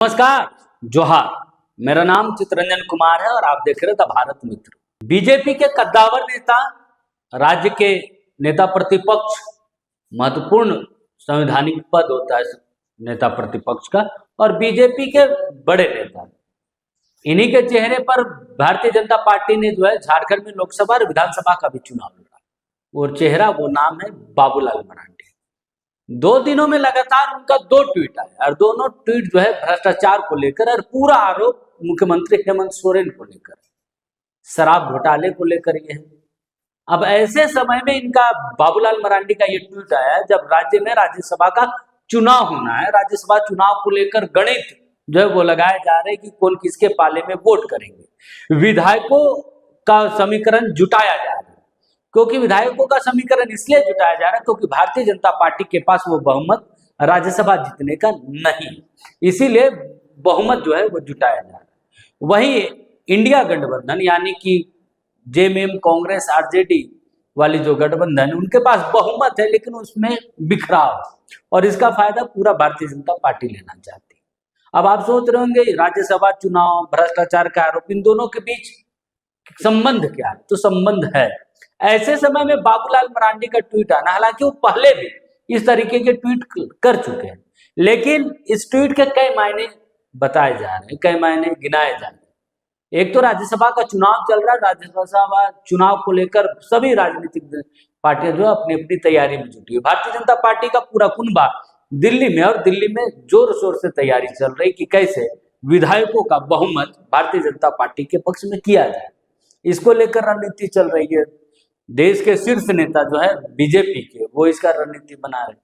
नमस्कार, जोहार। मेरा नाम चितरंजन कुमार है और आप देख रहे थे भारत मित्र। बीजेपी के कद्दावर नेता, राज्य के नेता प्रतिपक्ष, महत्वपूर्ण संवैधानिक पद होता है नेता प्रतिपक्ष का, और बीजेपी के बड़े नेता, इन्हीं के चेहरे पर भारतीय जनता पार्टी ने जो है झारखंड में लोकसभा और विधानसभा का भी चुनाव लड़ा। वो चेहरा, वो नाम है बाबूलाल मरांडी। 2 दिनों में लगातार उनका 2 ट्वीट आए और दोनों ट्वीट जो है भ्रष्टाचार को लेकर और पूरा आरोप मुख्यमंत्री हेमंत सोरेन को लेकर, शराब घोटाले को लेकर ये है। अब ऐसे समय में इनका बाबूलाल मरांडी का ये ट्वीट आया है जब राज्य में राज्यसभा का चुनाव होना है। राज्यसभा चुनाव को लेकर गणित जो है वो लगाए जा रहे हैं कि कौन किसके पाले में वोट करेंगे। विधायकों का समीकरण जुटाया जा रहा है, क्योंकि विधायकों का समीकरण इसलिए जुटाया जा रहा है क्योंकि भारतीय जनता पार्टी के पास वो बहुमत राज्यसभा जीतने का नहीं, इसीलिए बहुमत जो है वो जुटाया जा रहा है। वहीं इंडिया गठबंधन यानी कि जेएमएम, कांग्रेस, आरजेडी वाली जो गठबंधन, उनके पास बहुमत है लेकिन उसमें बिखराव, और इसका फायदा पूरा भारतीय जनता पार्टी लेना चाहती है। अब आप सोच रहे होंगे राज्यसभा चुनाव, भ्रष्टाचार का आरोप, इन दोनों के बीच संबंध क्या है? तो संबंध है। ऐसे समय में बाबूलाल मरांडी का ट्वीट आना, हालांकि वो पहले भी इस तरीके के ट्वीट कर चुके हैं, लेकिन इस ट्वीट के कई मायने बताए जा रहे हैं, कई मायने गिनाए जा रहे हैं। एक तो राज्यसभा का चुनाव चल रहा है। राज्यसभा चुनाव को लेकर सभी राजनीतिक पार्टियां जो अपनी अपनी तैयारी में जुटी है। भारतीय जनता पार्टी का पूरा कुनबा दिल्ली में, और दिल्ली में जोर शोर से तैयारी चल रही कि कैसे विधायकों का बहुमत भारतीय जनता पार्टी के पक्ष में किया जाए। इसको लेकर रणनीति चल रही है। देश के शीर्ष नेता जो है बीजेपी के, वो इसका रणनीति बना रहे।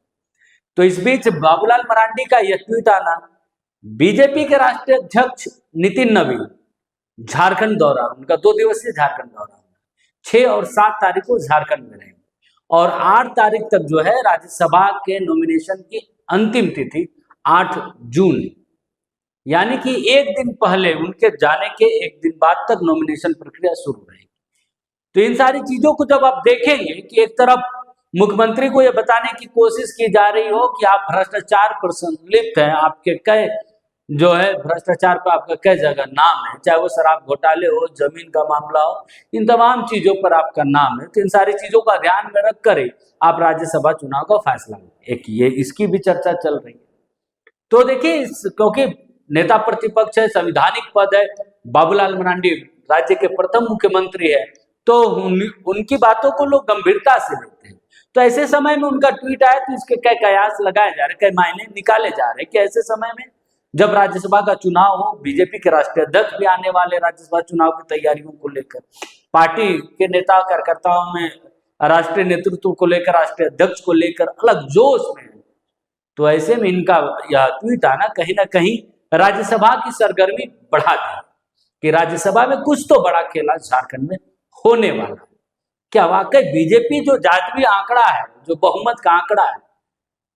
तो इस बीच बाबूलाल मरांडी का यह ट्वीट आना, बीजेपी के राष्ट्रीय अध्यक्ष नितिन नवीन झारखंड दौरा, उनका 2 दिवसीय झारखंड दौरा 6 और 7 तारीख को झारखंड में रहेंगे, और 8 तारीख तक जो है राज्यसभा के नॉमिनेशन की अंतिम तिथि 8 जून, यानी कि 1 दिन पहले, उनके जाने के 1 दिन बाद तक नॉमिनेशन प्रक्रिया शुरू रहेगी। तो इन सारी चीजों को जब आप देखेंगे कि एक तरफ मुख्यमंत्री को यह बताने की कोशिश की जा रही हो कि आप भ्रष्टाचार पर संलिप्त हैं, आपके कई जो है भ्रष्टाचार पर आपका कई जगह नाम है, चाहे वो शराब घोटाले हो, जमीन का मामला हो, इन तमाम चीजों पर आपका नाम है। तो इन सारी चीजों का ध्यान में रख कर आप राज्यसभा चुनाव का फैसला लें, एक ये इसकी भी चर्चा चल रही है। तो देखिए, क्योंकि नेता प्रतिपक्ष है, संवैधानिक पद है, बाबूलाल मरांडी राज्य के प्रथम मुख्यमंत्री है, तो उनकी बातों को लोग गंभीरता से लेते हैं। तो ऐसे समय में उनका ट्वीट आया तो इसके कई कयास लगाए जा रहे, कई मायने निकाले जा रहे कि ऐसे समय में जब राज्यसभा का चुनाव हो, बीजेपी के राष्ट्रीय अध्यक्ष भी आने वाले, राज्यसभा चुनाव की तैयारियों को लेकर पार्टी के नेता कार्यकर्ताओं में, राष्ट्रीय नेतृत्व को लेकर, राष्ट्रीय अध्यक्ष को लेकर अलग जोश में है। तो ऐसे में इनका यह ट्वीट आना कहीं ना कहीं राज्यसभा की सरगर्मी बढ़ा दी कि राज्यसभा में कुछ तो बड़ा खेला झारखंड में होने वाला। क्या वाकई बीजेपी जो जादुई आंकड़ा है, जो बहुमत का आंकड़ा है,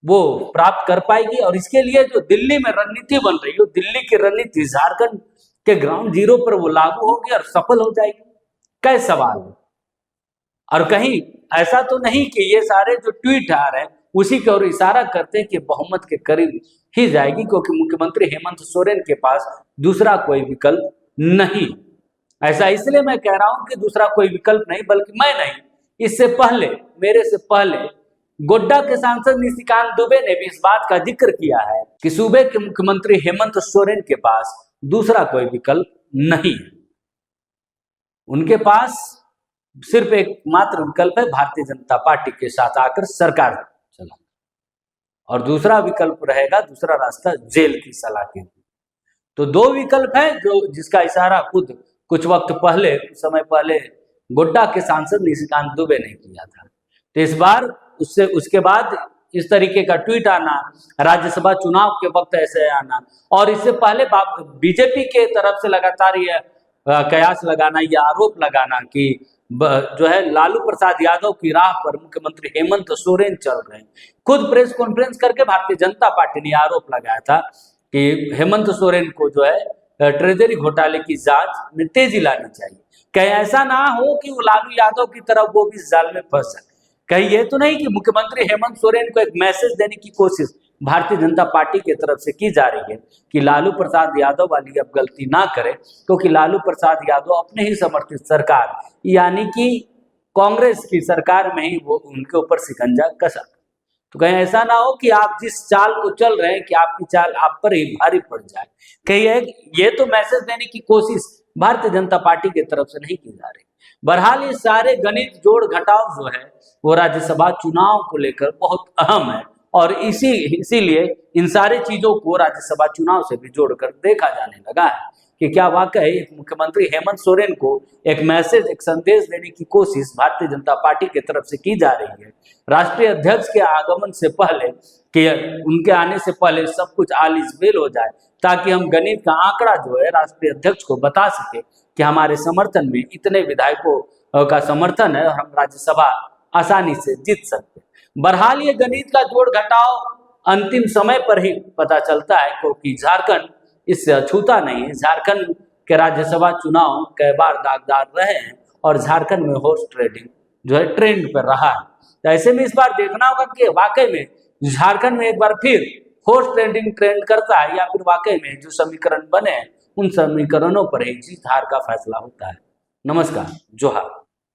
वो प्राप्त कर पाएगी? और इसके लिए जो दिल्ली में रणनीति बन रही है, दिल्ली की रणनीति झारखंड के ग्राउंड जीरो पर वो लागू होगी और सफल हो जाएगी? कई सवाल है। और कहीं ऐसा तो नहीं कि ये सारे जो ट्वीट आ रहे हैं उसी की ओर इशारा करते हैं कि बहुमत के करीब ही जाएगी, क्योंकि मुख्यमंत्री हेमंत सोरेन के पास दूसरा कोई विकल्प नहीं। ऐसा इसलिए मैं कह रहा हूं कि दूसरा कोई विकल्प नहीं, बल्कि मैं नहीं, इससे पहले, मेरे से पहले गोड्डा के सांसद निशिकांत दुबे ने भी इस बात का जिक्र किया है कि सूबे के मुख्यमंत्री हेमंत सोरेन के पास दूसरा कोई विकल्प नहीं है। उनके पास सिर्फ एक मात्र विकल्प है, भारतीय जनता पार्टी के साथ आकर सरकार चलाना, और दूसरा विकल्प रहेगा, दूसरा रास्ता जेल की सलाखें। तो 2 विकल्प है जो जिसका इशारा खुद कुछ वक्त पहले, कुछ समय पहले गोड्डा के सांसद निशिकांत दुबे ने किया था। तो इस बार उसके बाद इस तरीके का ट्वीट आना, राज्यसभा चुनाव के वक्त ऐसे आना, और इससे पहले बीजेपी के तरफ से लगातार ये कयास लगाना, ये आरोप लगाना कि जो है लालू प्रसाद यादव की राह पर मुख्यमंत्री हेमंत सोरेन चल रहे हैं। खुद प्रेस कॉन्फ्रेंस करके भारतीय जनता पार्टी ने आरोप लगाया था कि हेमंत सोरेन को जो है ट्रेजरी घोटाले की जांच में तेजी लानी चाहिए। कहीं ऐसा ना हो कि वो लालू यादव की तरफ वो भी इस जाल में फंस जाए। कहीं ये तो नहीं कि मुख्यमंत्री हेमंत सोरेन को एक मैसेज देने की कोशिश, भारतीय जनता पार्टी की तरफ से की जा रही है कि लालू प्रसाद यादव वाली अब गलती ना करें, क्योंकि लालू प्रसाद यादव अपने ही समर्थित सरकार यानी कि कांग्रेस की सरकार में ही वो उनके ऊपर शिकंजा कसा। तो कहीं ऐसा ना हो कि आप जिस चाल को चल रहे हैं कि आपकी चाल आप पर ही भारी पड़ जाए। कहीं ये तो मैसेज देने की कोशिश भारतीय जनता पार्टी की तरफ से नहीं की जा रही। बहरहाल ये सारे गणित जोड़ घटाव जो है वो राज्यसभा चुनाव को लेकर बहुत अहम है, और इसीलिए इन सारी चीजों को राज्यसभा चुनाव से भी जोड़कर देखा जाने लगा है कि क्या वाकई एक मुख्यमंत्री हेमंत सोरेन को एक मैसेज, एक संदेश देने की कोशिश भारतीय जनता पार्टी की तरफ से की जा रही है। राष्ट्रीय अध्यक्ष के आगमन से पहले, कि उनके आने से पहले सब कुछ आलिस बेल हो जाए, ताकि हम गणित का आंकड़ा जो है राष्ट्रीय अध्यक्ष को बता सके कि हमारे समर्थन में इतने विधायकों का समर्थन है और हम राज्यसभा आसानी से जीत सकते हैं। बहरहाल ये गणित का जोड़ घटाव अंतिम समय पर ही पता चलता है, क्योंकि झारखंड इससे अछूता नहीं है। झारखंड के राज्यसभा चुनाव कई बार दागदार रहे हैं और झारखंड में हॉर्स ट्रेडिंग जो है ट्रेंड पर रहा है। तो ऐसे में इस बार देखना होगा कि वाकई में झारखंड में एक बार फिर हॉर्स ट्रेडिंग ट्रेंड करता है, या फिर वाकई में जो समीकरण बने हैं उन समीकरणों पर ही जीत हार का फैसला होता है। नमस्कार, जोहार।